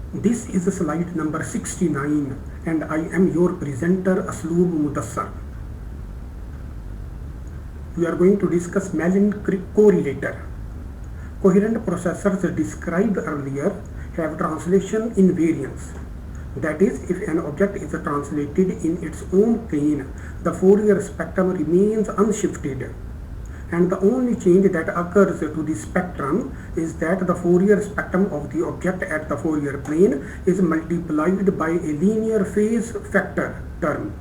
This is slide number 69 and I am your presenter Asloob Mudassar. We are going to discuss Mellin correlator. Coherent processors described earlier have translation invariance. That is, if an object is translated in its own plane, the Fourier spectrum remains unshifted. And the only change that occurs to the spectrum is that the Fourier spectrum of the object at the Fourier plane is multiplied by a linear phase factor term.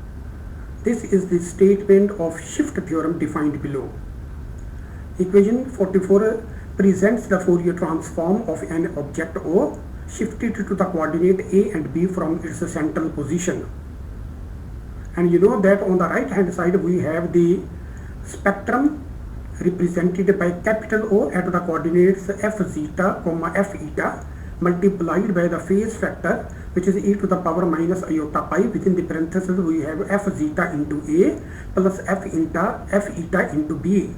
This is the statement of shift theorem defined below. Equation 44 presents the Fourier transform of an object O shifted to the coordinate A and B from its central position. And you know that on the right hand side we have the spectrum represented by capital O at the coordinates f zeta, f eta multiplied by the phase factor, which is e to the power minus iota pi. Within the parentheses we have f zeta into A plus f eta into B.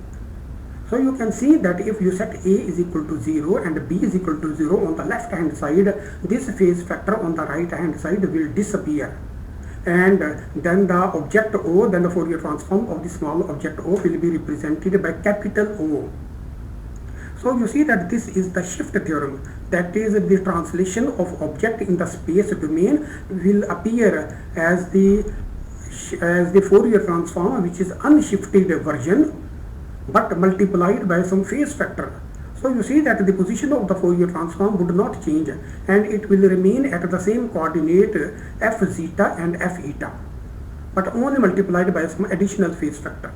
So you can see that if you set A is equal to 0 and B is equal to 0 on the left hand side, this phase factor on the right hand side will disappear. And then the object O, then the Fourier transform of the small object O will be represented by capital O. So you see that this is the shift theorem, that is the translation of object in the space domain will appear as the Fourier transform, which is unshifted version but multiplied by some phase factor. So you see that the position of the Fourier transform would not change and it will remain at the same coordinate f zeta and f eta, but only multiplied by some additional phase factor.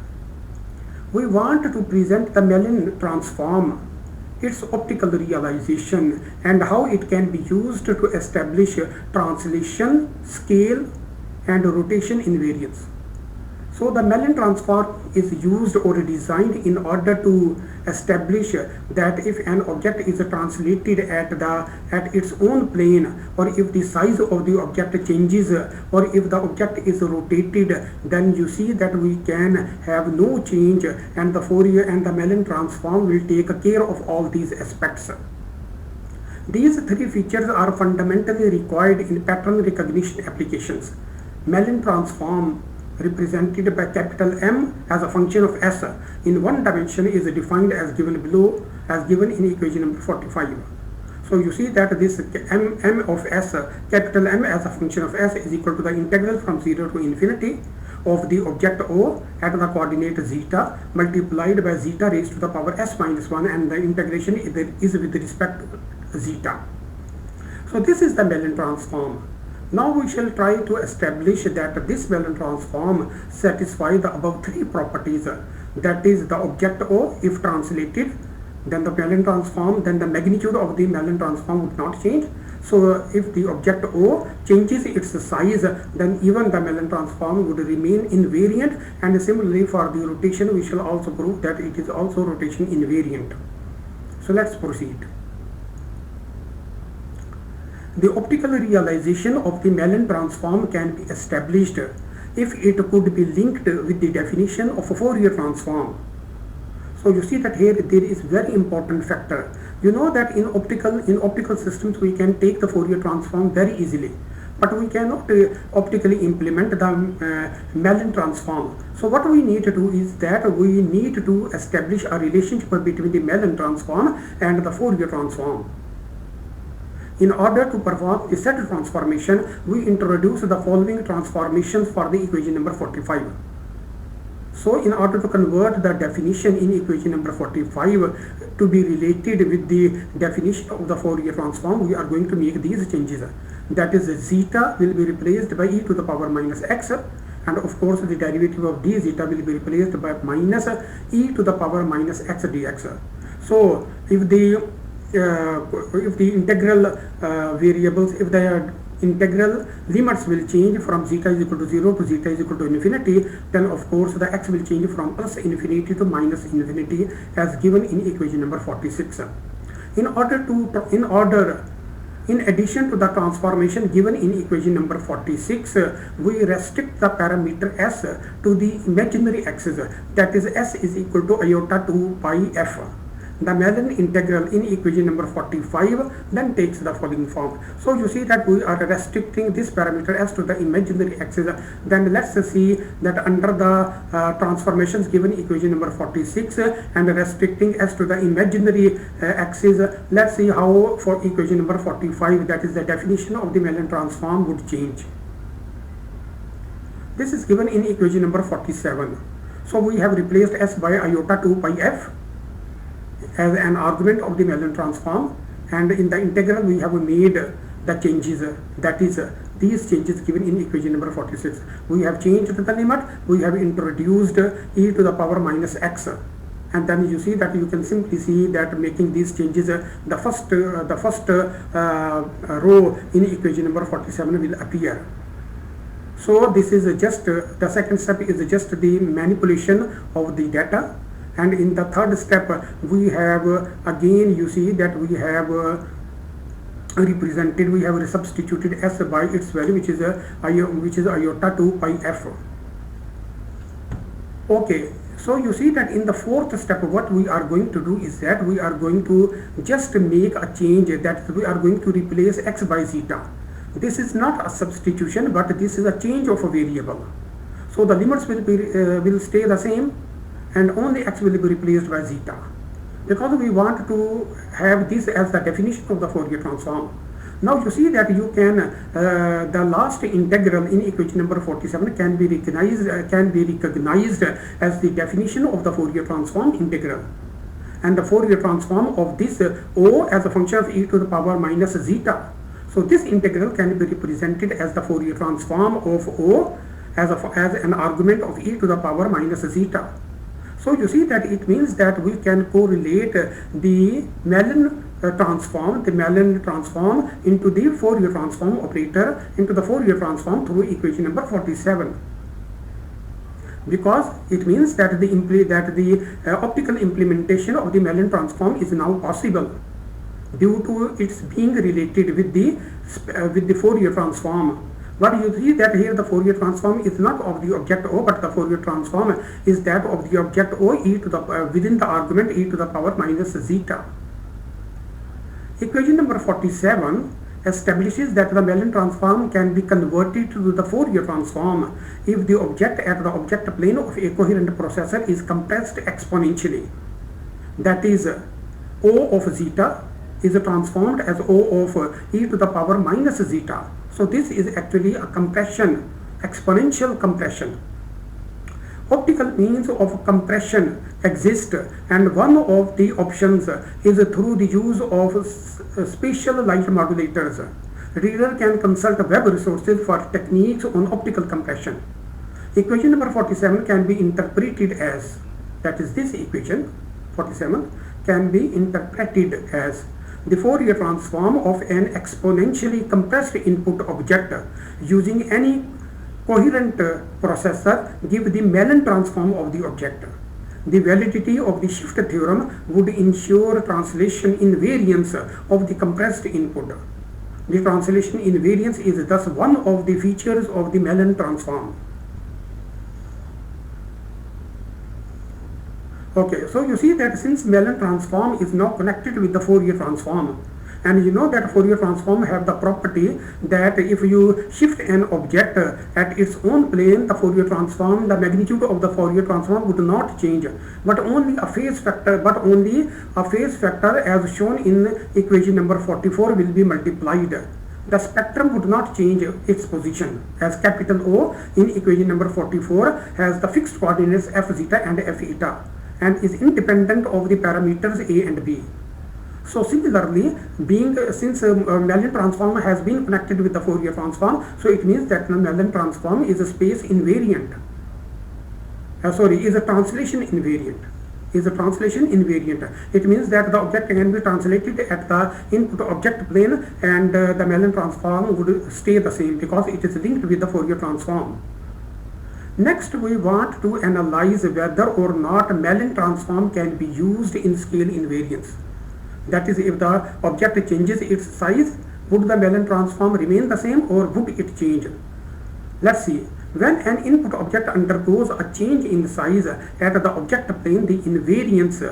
We want to present the Mellin transform, its optical realization and how it can be used to establish translation, scale and rotation invariance. So the Mellin transform is used or designed in order to establish that if an object is translated at its own plane, or if the size of the object changes, or if the object is rotated, then you see that we can have no change and the Fourier and the Mellin transform will take care of all these aspects. These three features are fundamentally required in pattern recognition applications. Mellin transform represented by capital M as a function of S in one dimension is defined as given below, as given in equation number 45. So you see that this M of S, capital M as a function of S, is equal to the integral from 0 to infinity of the object O at the coordinate zeta multiplied by zeta raised to the power S minus 1, and the integration is with respect to zeta. So this is the Mellin transform. Now we shall try to establish that this Mellin transform satisfies the above three properties. That is, the object O, if translated, then the Mellin transform, then the magnitude of the Mellin transform would not change. So if the object O changes its size, then even the Mellin transform would remain invariant, and similarly for the rotation we shall also prove that it is also rotation invariant. So let's proceed. The optical realization of the Mellin transform can be established if it could be linked with the definition of a Fourier transform. So you see that here there is very important factor. You know that in optical systems we can take the Fourier transform very easily, but we cannot optically implement the Mellin transform. So what we need to do is that we need to establish a relationship between the Mellin transform and the Fourier transform. In order to perform the set transformation, we introduce the following transformations for the equation number 45. So in order to convert the definition in equation number 45 to be related with the definition of the Fourier transform, we are going to make these changes. That is, zeta will be replaced by e to the power minus x, and of course the derivative of d zeta will be replaced by minus e to the power minus x dx. So if the integral variables, if the integral limits will change from zeta is equal to 0 to zeta is equal to infinity, then of course the x will change from plus infinity to minus infinity as given in equation number 46. In addition to the transformation given in equation number 46, we restrict the parameter s to the imaginary axis, that is s is equal to iota 2 pi f. the Mellin integral in equation number 45 then takes the following form. So you see that we are restricting this parameter as to the imaginary axis. Then let's see that under the transformations given equation number 46 and restricting as to the imaginary axis, let's see how for equation number 45, that is the definition of the Mellin transform, would change. This is given in equation number 47. So we have replaced s by iota 2 pi f as an argument of the Mellin transform, and in the integral we have made the changes, that is these changes given in equation number 46. We have changed the limit, we have introduced e to the power minus x, and then you see that you can simply see that making these changes, the first row in equation number 47 will appear. So this is just the second step is just the manipulation of the data, and in the third step we have again, you see that we have represented, we have substituted s by its value, which is iota 2 pi f. Okay, so you see that in the fourth step what we are going to do is that we are going to just make a change, that we are going to replace x by zeta. This is not a substitution, but this is a change of a variable. So the limits will stay the same, and only x will be replaced by zeta, because we want to have this as the definition of the Fourier transform. Now you see that you can the last integral in equation number 47 can be recognized as the definition of the Fourier transform integral, and the Fourier transform of this O as a function of e to the power minus zeta. So this integral can be represented as the Fourier transform of O as an argument of e to the power minus zeta. So you see that it means that we can correlate the Mellin transform into the Fourier transform operator, into the Fourier transform through equation number 47, because it means that the optical implementation of the Mellin transform is now possible due to its being related with the Fourier transform. But you see that here the Fourier transform is not of the object O, but the Fourier transform is that of the object O e to the within the argument e to the power minus zeta. Equation number 47 establishes that the Mellin transform can be converted to the Fourier transform if the object at the object plane of a coherent processor is compressed exponentially. That is, O of zeta is transformed as O of e to the power minus zeta. So this is actually a compression, exponential compression. Optical means of compression exist, and one of the options is through the use of spatial light modulators. Reader can consult web resources for techniques on optical compression. Equation number 47 can be interpreted as, that is this equation 47 can be interpreted as the Fourier transform of an exponentially compressed input object using any coherent processor give the Mellin transform of the object. The validity of the shift theorem would ensure translation invariance of the compressed input. The translation invariance is thus one of the features of the Mellin transform. Okay, so you see that since Mellin transform is now connected with the Fourier transform, and you know that Fourier transform have the property that if you shift an object at its own plane, the Fourier transform, the magnitude of the Fourier transform would not change, but only a phase factor, as shown in equation number 44 will be multiplied. The spectrum would not change its position, as capital O in equation number 44 has the fixed coordinates f zeta and f eta, and is independent of the parameters a and b. So similarly, since Mellin transform has been connected with the Fourier transform, so it means that the Mellin transform is a space invariant. Is a translation invariant. It means that the object can be translated at the input object plane, and the Mellin transform would stay the same because it is linked with the Fourier transform. Next, we want to analyze whether or not Mellin transform can be used in scale invariance. That is, if the object changes its size, would the Mellin transform remain the same or would it change? Let's see. When an input object undergoes a change in size at the object plane, the invariance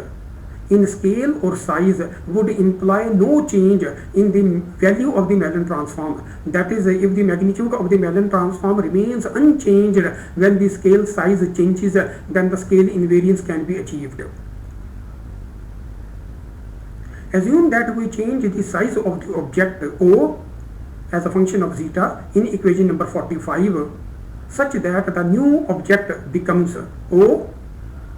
in scale or size would imply no change in the value of the Mellon transform. That is, if the magnitude of the Mellon transform remains unchanged when the scale size changes, then the scale invariance can be achieved. Assume that we change the size of the object O as a function of zeta in equation number 45 such that the new object becomes O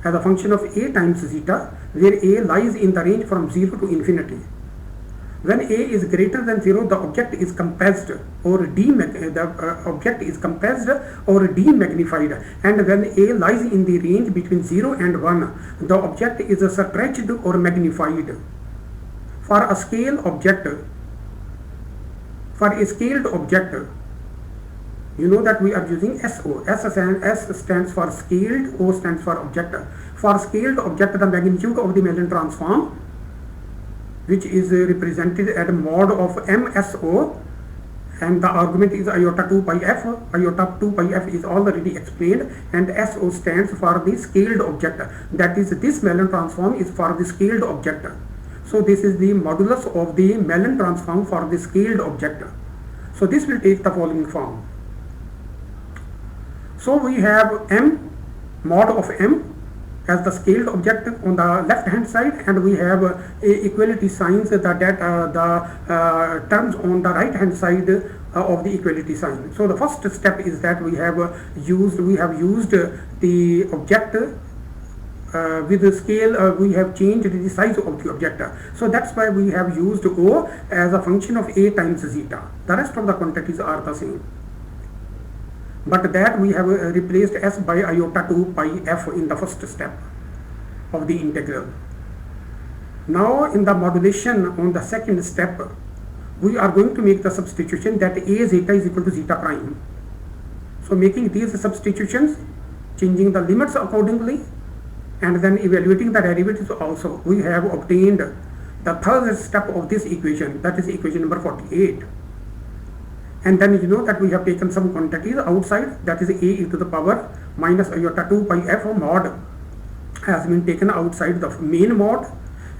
as a function of A times zeta, where A lies in the range from 0 to infinity. When A is greater than 0, the object is compressed or demagnified, and when A lies in the range between 0 and 1, the object is stretched or magnified. For a scaled object, you know that we are using SO. S stands for scaled, O stands for object. For scaled object, the magnitude of the Mellon transform, which is represented at mod of MSO, and the argument is iota 2 pi f. Iota 2 pi f is already explained, and SO stands for the scaled object. That is, this Mellon transform is for the scaled object. So this is the modulus of the Mellon transform for the scaled object. So this will take the following form. So we have M, mod of M as the scaled object on the left hand side, and we have equality signs, the terms on the right hand side of the equality sign. So the first step is that we have used the object with the scale, we have changed the size of the object. So that's why we have used O as a function of A times zeta. The rest of the quantities are the same, but that we have replaced S by iota 2 pi f in the first step of the integral. Now in the modulation on the second step, we are going to make the substitution that A zeta is equal to zeta prime. So making these substitutions, changing the limits accordingly, and then evaluating the derivatives also, we have obtained the third step of this equation, that is equation number 48. And then you know that we have taken some quantities outside, that is A e to the power minus iota 2 pi f mod has been taken outside the main mod,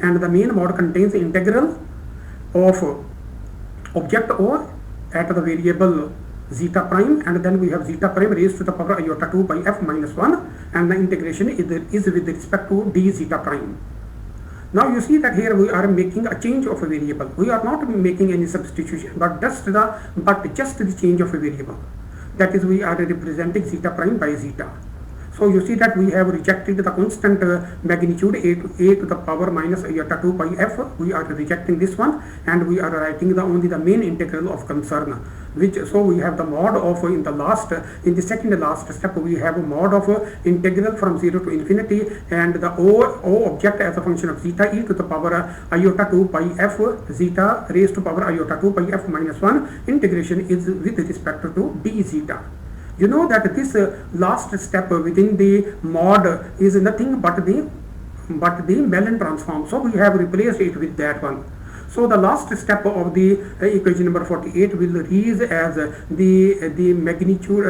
and the main mod contains the integral of object O at the variable zeta prime, and then we have zeta prime raised to the power iota 2 pi f minus 1, and the integration is with respect to d zeta prime. Now you see that here we are making a change of a variable. We are not making any substitution, but just the change of a variable. That is, we are representing zeta prime by zeta. So you see that we have rejected the constant magnitude a to the power minus iota 2 pi f. We are rejecting this one, and we are writing only the main integral of concern. So we have the mod of in the second last step we have a mod of integral from 0 to infinity, and the O object as a function of zeta e to the power iota 2 pi f zeta raised to power iota 2 pi f minus 1. Integration is with respect to d zeta. You know that this last step within the mod is nothing but the Mellon transform. So we have replaced it with that one. So the last step of the equation number 48 will read as the magnitude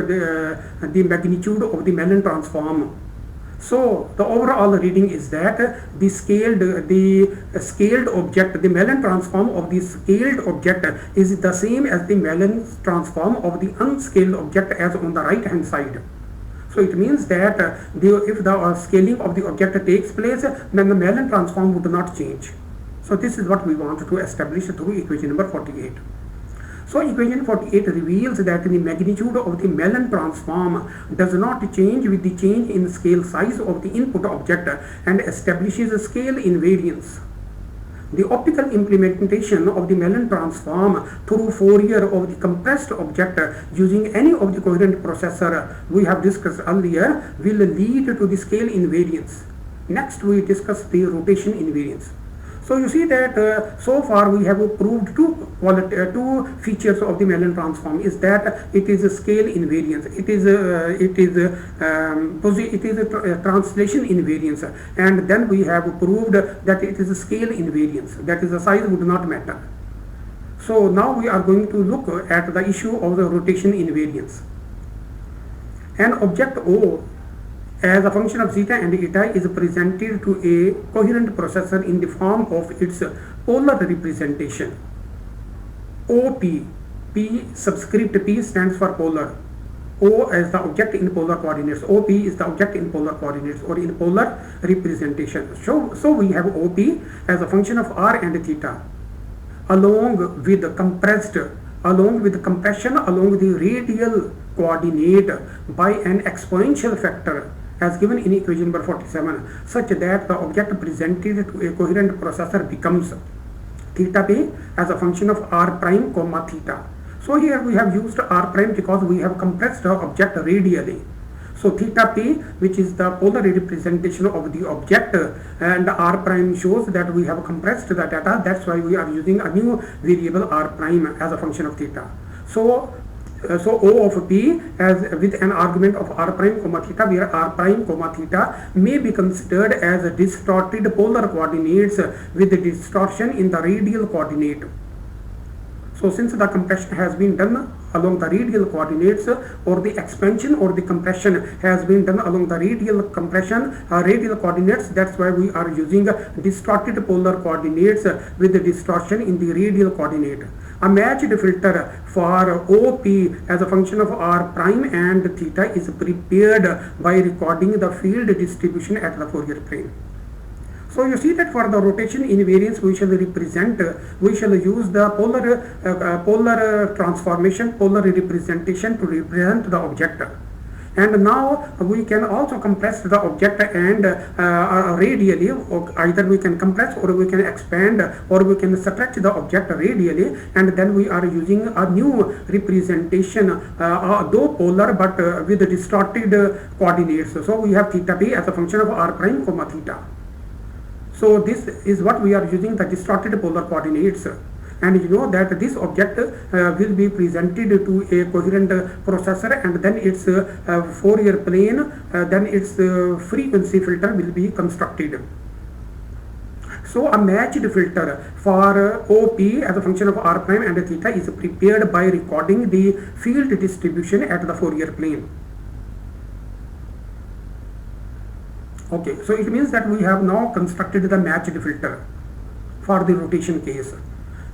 of the Mellon transform. So the overall reading is that the scaled object, the Mellon transform of the scaled object is the same as the Mellon transform of the unscaled object as on the right hand side. So it means that if the scaling of the object takes place, then the Mellon transform would not change. So this is what we want to establish through equation number 48. So equation 48 reveals that the magnitude of the Mellon transform does not change with the change in scale size of the input object and establishes a scale invariance. The optical implementation of the Mellon transform through Fourier of the compressed object using any of the coherent processor we have discussed earlier will lead to the scale invariance. Next we discuss the rotation invariance. So you see that so far we have proved two features of the Mellon transform is that it is a scale invariance, it is a translation invariance, and then we have proved that it is a scale invariance, that is the size would not matter. So now we are going to look at the issue of the rotation invariance. An object O as a function of zeta and eta is presented to a coherent processor in the form of its polar representation. OP, P subscript P stands for polar. O as the object in polar coordinates. OP is the object in polar coordinates or in polar representation. So we have OP as a function of r and theta, along with compression along the radial coordinate by an exponential factor as given in equation number 47, such that the object presented to a coherent processor becomes theta p as a function of r prime comma theta. So here we have used r prime because we have compressed the object radially. So theta p, which is the polar representation of the object, and r prime shows that we have compressed the data. That's why we are using a new variable r prime as a function of theta. So O of P as with an argument of r prime comma theta, where r prime comma theta may be considered as distorted polar coordinates with distortion in the radial coordinate. So since the compression has been done along the radial coordinates, or the expansion or the compression has been done along the radial coordinates, that's why we are using distorted polar coordinates with the distortion in the radial coordinate. A matched filter for OP as a function of r prime and theta is prepared by recording the field distribution at the Fourier plane. So you see that for the rotation invariance we shall use the polar transformation, polar representation to represent the object. And now we can also compress the object and radially, or either we can compress or we can expand or we can stretch the object radially, and then we are using a new representation, though polar but with distorted coordinates. So we have theta p as a function of r prime comma theta. So this is what we are using, the distorted polar coordinates. And you know that this object will be presented to a coherent processor, and then its Fourier plane, then its frequency filter will be constructed. So a matched filter for OP as a function of r prime and theta is prepared by recording the field distribution at the Fourier plane. Okay, so it means that we have now constructed the matched filter for the rotation case.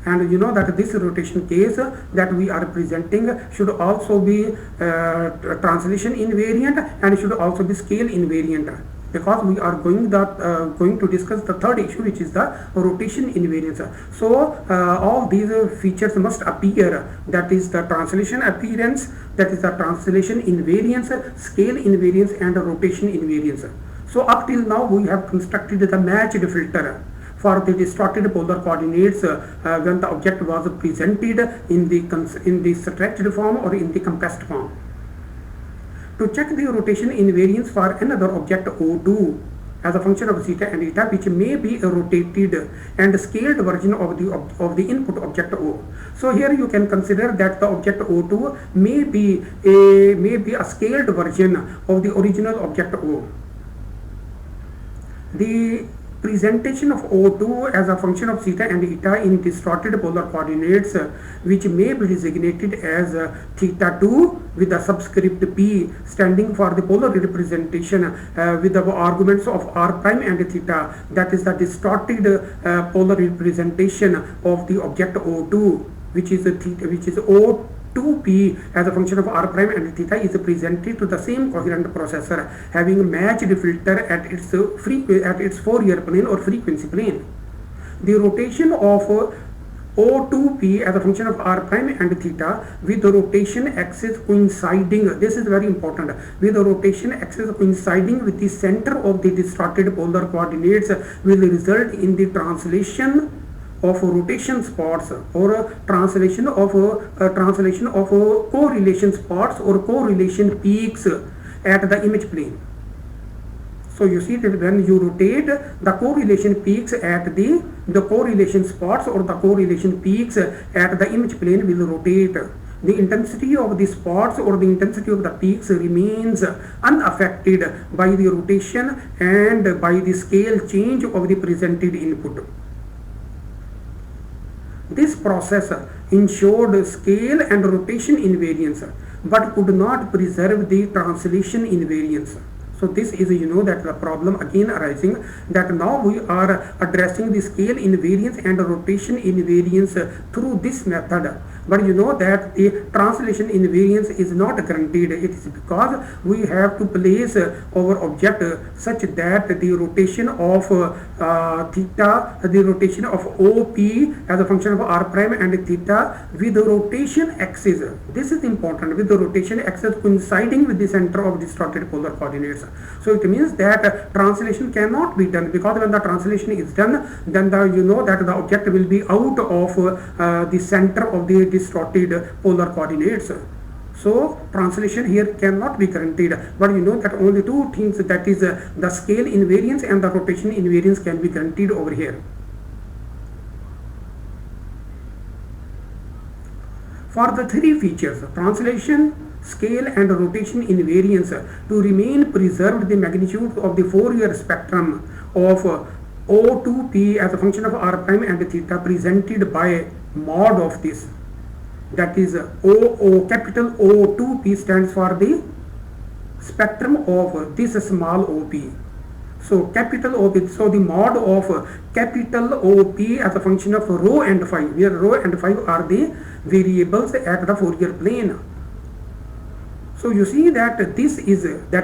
And you know that this rotation case that we are presenting should also be translation invariant and should also be scale invariant, because we are going to discuss the third issue, which is the rotation invariance. So all these features must appear, that is the translation appearance, that is the translation invariance, scale invariance and rotation invariance. So up till now we have constructed the matched filter for the distorted polar coordinates when the object was presented in the stretched form or in the compressed form. To check the rotation invariance for another object O2 as a function of zeta and eta, which may be a rotated and scaled version of the input object O. So here you can consider that the object O2 may be a scaled version of the original object O. The presentation of O2 as a function of zeta and eta in distorted polar coordinates, which may be designated as theta 2 with the subscript p standing for the polar representation with the arguments of r prime and theta, that is the distorted polar representation of the object O2, which is O2p as a function of r prime and theta, is presented to the same coherent processor having matched filter at its Fourier plane or frequency plane. The rotation of O2p as a function of r prime and theta with the rotation axis coinciding, this is very important, with the rotation axis coinciding with the center of the distorted polar coordinates will result in the translation of rotation spots or translation of correlation spots or correlation peaks at the image plane. So you see that when you rotate, the correlation peaks at the correlation spots or the correlation peaks at the image plane will rotate. The intensity of the spots or the intensity of the peaks remains unaffected by the rotation and by the scale change of the presented input. This process ensured scale and rotation invariance but could not preserve the translation invariance. So this is that the problem again arising, that now we are addressing the scale invariance and rotation invariance through this method. But that the translation invariance is not guaranteed. It is because we have to place our object such that the rotation of theta, the rotation of OP as a function of r prime and theta with the rotation axis. This is important, with the rotation axis coinciding with the center of distorted polar coordinates. So it means that translation cannot be done, because when the translation is done, then that the object will be out of the center of the distorted polar coordinates. So translation here cannot be guaranteed, but that only two things, that is the scale invariance and the rotation invariance, can be guaranteed over here. For the three features, translation, scale and rotation invariance, to remain preserved, the magnitude of the Fourier spectrum of O2P as a function of r prime and theta presented by mod of this, that is capital O2P stands for the spectrum of this small OP. So capital OP, so the mod of capital OP as a function of rho and phi, where rho and phi are the variables at the Fourier plane. So you see that that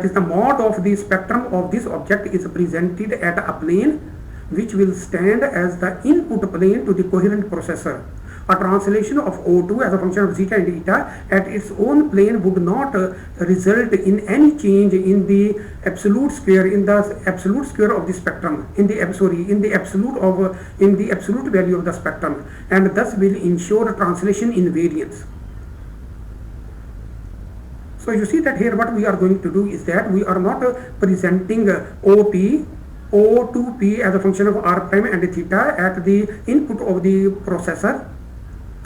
is the mod of the spectrum of this object is presented at a plane which will stand as the input plane to the coherent processor. A translation of O2 as a function of zeta and eta at its own plane would not result in any change in the absolute square, of the spectrum, in the absolute value of the spectrum, and thus will ensure translation invariance. So you see that here what we are going to do is that we are not presenting O2P as a function of r prime and theta at the input of the processor,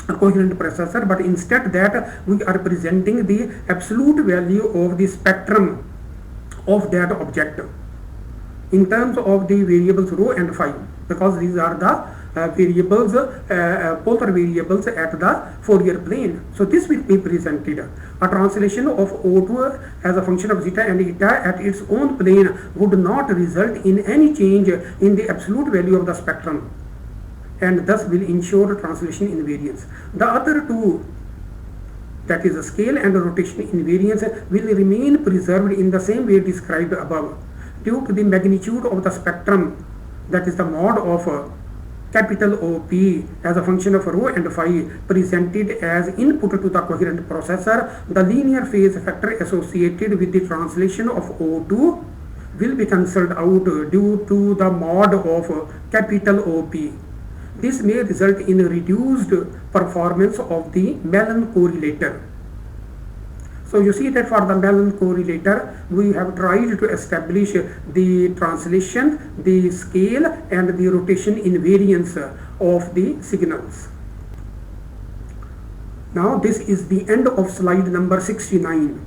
a coherent processor, but instead that we are presenting the absolute value of the spectrum of that object in terms of the variables rho and phi, because these are the variables, polar variables at the Fourier plane. So this will be presented. A translation of O2 as a function of zeta and eta at its own plane would not result in any change in the absolute value of the spectrum, and thus will ensure translation invariance. The other two, that is the scale and the rotation invariance, will remain preserved in the same way described above, due to the magnitude of the spectrum, that is the mod of capital OP as a function of rho and phi presented as input to the coherent processor. The linear phase factor associated with the translation of O2 will be cancelled out due to the mod of capital OP. This may result in reduced performance of the Mellon correlator. So you see that for the Mellon correlator, we have tried to establish the translation, the scale and the rotation invariance of the signals. Now this is the end of slide number 69.